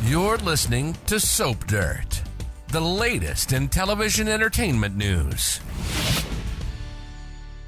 You're listening to Soap Dirt, the latest in television entertainment news.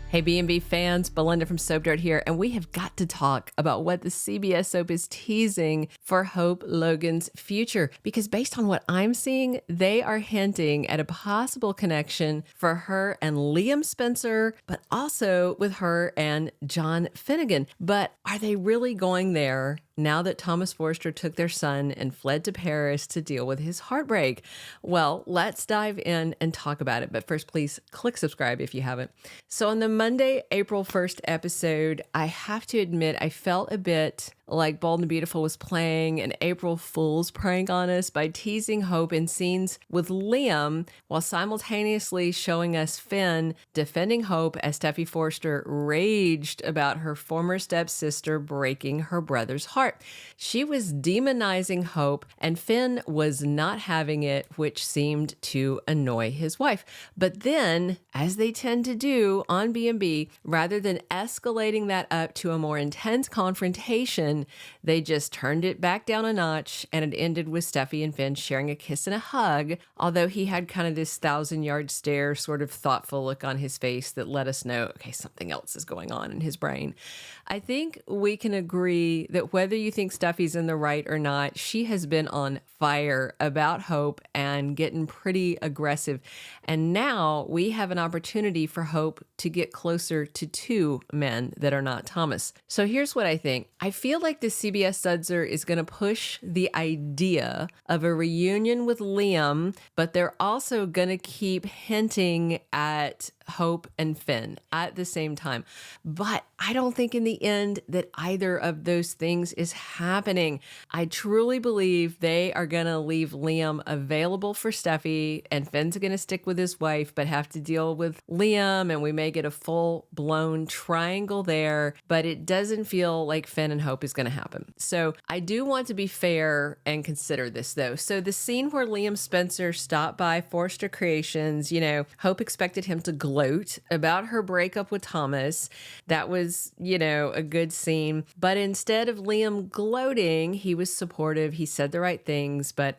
Hey, B&B fans, Belinda from Soap Dirt here, and we have got to talk about what the CBS soap is teasing for Hope Logan's future, because based on what I'm seeing, they are hinting at a possible connection for her and Liam Spencer, but also with her and John Finnegan. But are they really going there now that Thomas Forrester took their son and fled to Paris to deal with his heartbreak? Well, let's dive in and talk about it. But first, please click subscribe if you haven't. So on the Monday, April 1st episode, I have to admit, I felt a bit like Bold and Beautiful was playing an April Fool's prank on us by teasing Hope in scenes with Liam while simultaneously showing us Finn defending Hope as Steffy Forrester raged about her former stepsister breaking her brother's heart. She was demonizing Hope, and Finn was not having it, which seemed to annoy his wife. But then, as they tend to do on B&B, rather than escalating that up to a more intense confrontation, they just turned it back down a notch, and it ended with Steffy and Finn sharing a kiss and a hug, although he had kind of this 1,000-yard stare, sort of thoughtful look on his face that let us know, okay, something else is going on in his brain. I think we can agree that whether you think Steffi's in the right or not, she has been on fire about Hope and getting pretty aggressive. And now we have an opportunity for Hope to get closer to two men that are not Thomas. So here's what I think. I feel like the CBS Sudzer is going to push the idea of a reunion with Liam, but they're also going to keep hinting at Hope and Finn at the same time. But I don't think in the end that either of those things is happening. I truly believe they are going to leave Liam available for Steffy, and Finn's going to stick with his wife, but have to deal with Liam, and we may get a full-blown triangle there, but it doesn't feel like Finn and Hope is going to happen. So I do want to be fair and consider this, though. So the scene where Liam Spencer stopped by Forrester Creations, Hope expected him to gloat about her breakup with Thomas. That was, a good scene. But instead of Liam gloating, he was supportive. He said the right things, but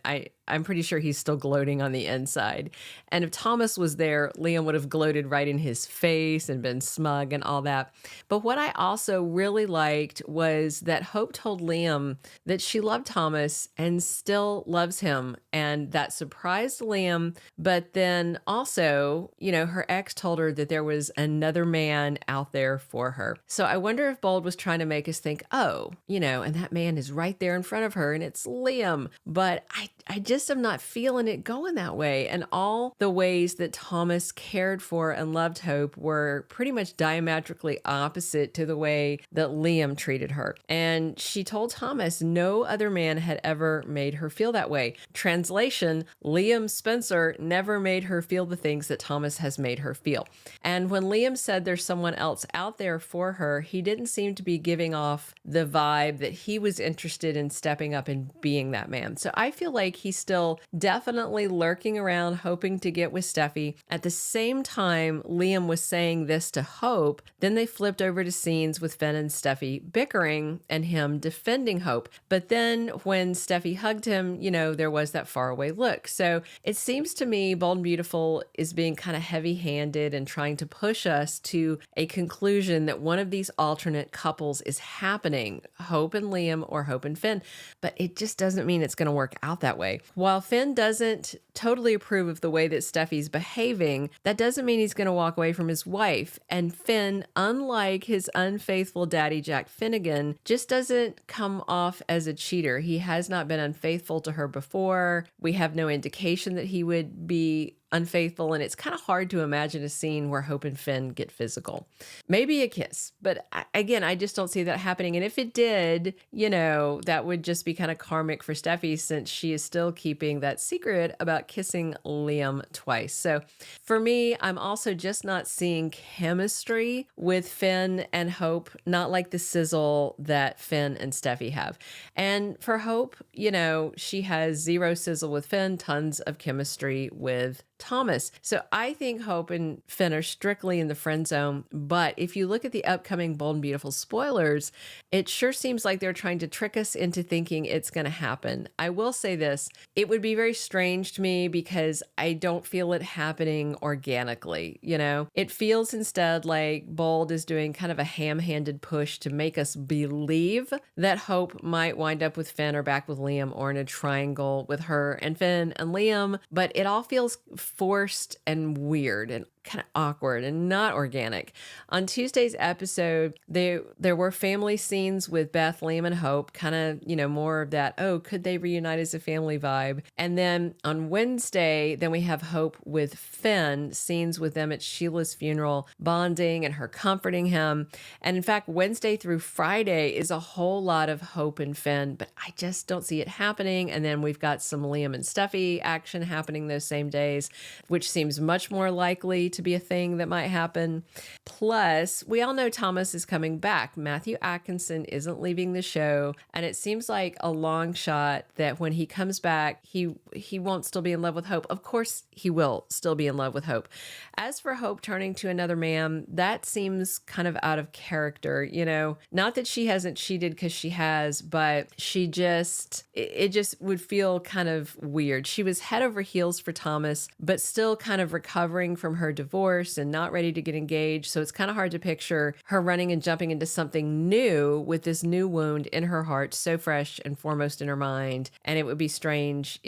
I'm pretty sure he's still gloating on the inside. And if Thomas was there, Liam would have gloated right in his face and been smug and all that. But what I also really liked was that Hope told Liam that she loved Thomas and still loves him. And that surprised Liam. But then also, her ex told her that there was another man out there for her. So I wonder if Bold was trying to make us think, and that man is right there in front of her and it's Liam. But I just am not feeling it going that way. And all the ways that Thomas cared for and loved Hope were pretty much diametrically opposite to the way that Liam treated her. And she told Thomas no other man had ever made her feel that way. Translation, Liam Spencer never made her feel the things that Thomas has made her feel. And when Liam said there's someone else out there for her, he didn't seem to be giving off the vibe that he was interested in stepping up and being that man. So I feel like he's still definitely lurking around, hoping to get with Steffy. At the same time, Liam was saying this to Hope. Then they flipped over to scenes with Finn and Steffy bickering and him defending Hope. But then when Steffy hugged him, there was that faraway look. So it seems to me Bold and Beautiful is being kind of heavy-handed and trying to push us to a conclusion that one of these alternate couples is happening, Hope and Liam or Hope and Finn. But it just doesn't mean it's going to work out that way. While Finn doesn't totally approve of the way that Steffy's behaving, that doesn't mean he's going to walk away from his wife. And Finn, unlike his unfaithful daddy, Jack Finnegan, just doesn't come off as a cheater. He has not been unfaithful to her before. We have no indication that he would be unfaithful, and it's kind of hard to imagine a scene where Hope and Finn get physical. Maybe a kiss, but again, I just don't see that happening. And if it did, that would just be kind of karmic for Steffy, since she is still keeping that secret about kissing Liam twice. So for me, I'm also just not seeing chemistry with Finn and Hope, not like the sizzle that Finn and Steffy have. And for Hope, she has zero sizzle with Finn, tons of chemistry with Thomas. So I think Hope and Finn are strictly in the friend zone. But if you look at the upcoming Bold and Beautiful spoilers, it sure seems like they're trying to trick us into thinking it's going to happen. I will say this, it would be very strange to me because I don't feel it happening organically. It feels instead like Bold is doing kind of a ham-handed push to make us believe that Hope might wind up with Finn or back with Liam or in a triangle with her and Finn and Liam, but it all feels forced and weird and kind of awkward and not organic. On Tuesday's episode, there were family scenes with Beth, Liam, and Hope, kind of, more of that, oh, could they reunite as a family vibe? And then on Wednesday, then we have Hope with Finn, scenes with them at Sheila's funeral, bonding and her comforting him. And in fact, Wednesday through Friday is a whole lot of Hope and Finn, but I just don't see it happening. And then we've got some Liam and Steffy action happening those same days, which seems much more likely to be a thing that might happen. Plus, we all know Thomas is coming back. Matthew Atkinson isn't leaving the show, and it seems like a long shot that when he comes back, he won't still be in love with Hope. Of course, he will still be in love with Hope. As for Hope turning to another man, that seems kind of out of character, Not that she hasn't cheated, because she has, but it just would feel kind of weird. She was head over heels for Thomas, but still kind of recovering from her divorce and not ready to get engaged. So it's kind of hard to picture her running and jumping into something new with this new wound in her heart, so fresh and foremost in her mind. And it would be strange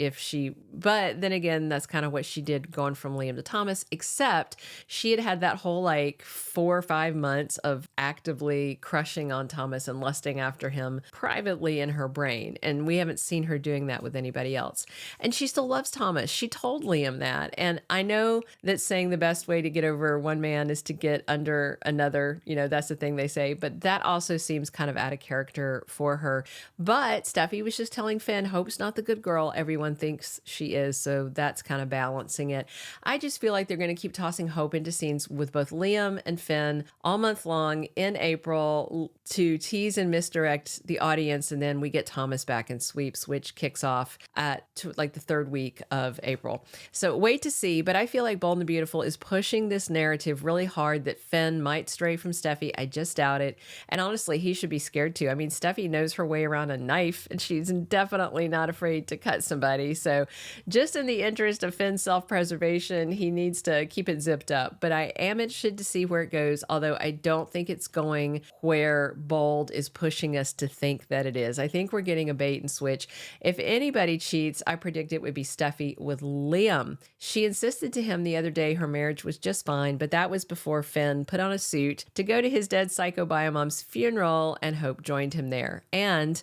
but then again, that's kind of what she did going from Liam to Thomas, except she had that whole 4 or 5 months of actively crushing on Thomas and lusting after him privately in her brain. And we haven't seen her doing that with anybody else. And she still loves Thomas. She told Liam that. And I know that saying the best way to get over one man is to get under another, that's the thing they say, but that also seems kind of out of character for her. But Steffy was just telling Finn, Hope's not the good girl everyone thinks she is, so that's kind of balancing it. I just feel like they're going to keep tossing Hope into scenes with both Liam and Finn all month long in April to tease and misdirect the audience, and then we get Thomas back in sweeps, which kicks off at the third week of April. So wait to see, but I feel like Bold and Beautiful is pushing this narrative really hard that Finn might stray from Steffy. I just doubt it. And honestly, he should be scared too. I mean, Steffy knows her way around a knife, and she's definitely not afraid to cut somebody. So just in the interest of Finn's self-preservation, he needs to keep it zipped up. But I am interested to see where it goes, although I don't think it's going where Bold is pushing us to think that it is. I think we're getting a bait and switch. If anybody cheats, I predict it would be Steffy with Liam. She insisted to him the other day her marriage was just fine, but that was before Finn put on a suit to go to his dead psycho bio-mom's funeral, and Hope joined him there. And,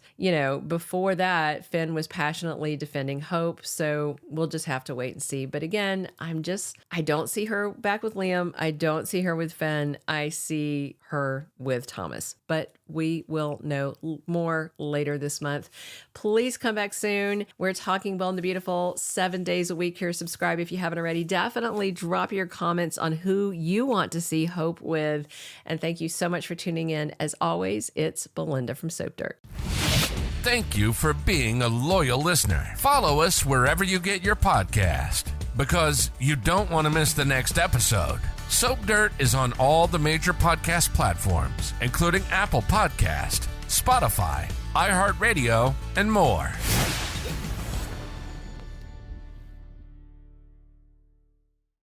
before that, Finn was passionately defending Hope, so we'll just have to wait and see. But again, I don't see her back with Liam. I don't see her with Finn. I see her with Thomas. But we will know more later this month. Please come back soon. We're talking Bold and the Beautiful 7 days a week here. Subscribe if you haven't already. Definitely drop your comments on who you want to see Hope with. And thank you so much for tuning in. As always, it's Belinda from Soap Dirt. Thank you for being a loyal listener. Follow us wherever you get your podcast, because you don't want to miss the next episode. Soap Dirt is on all the major podcast platforms, including Apple Podcast, Spotify, iHeartRadio, and more.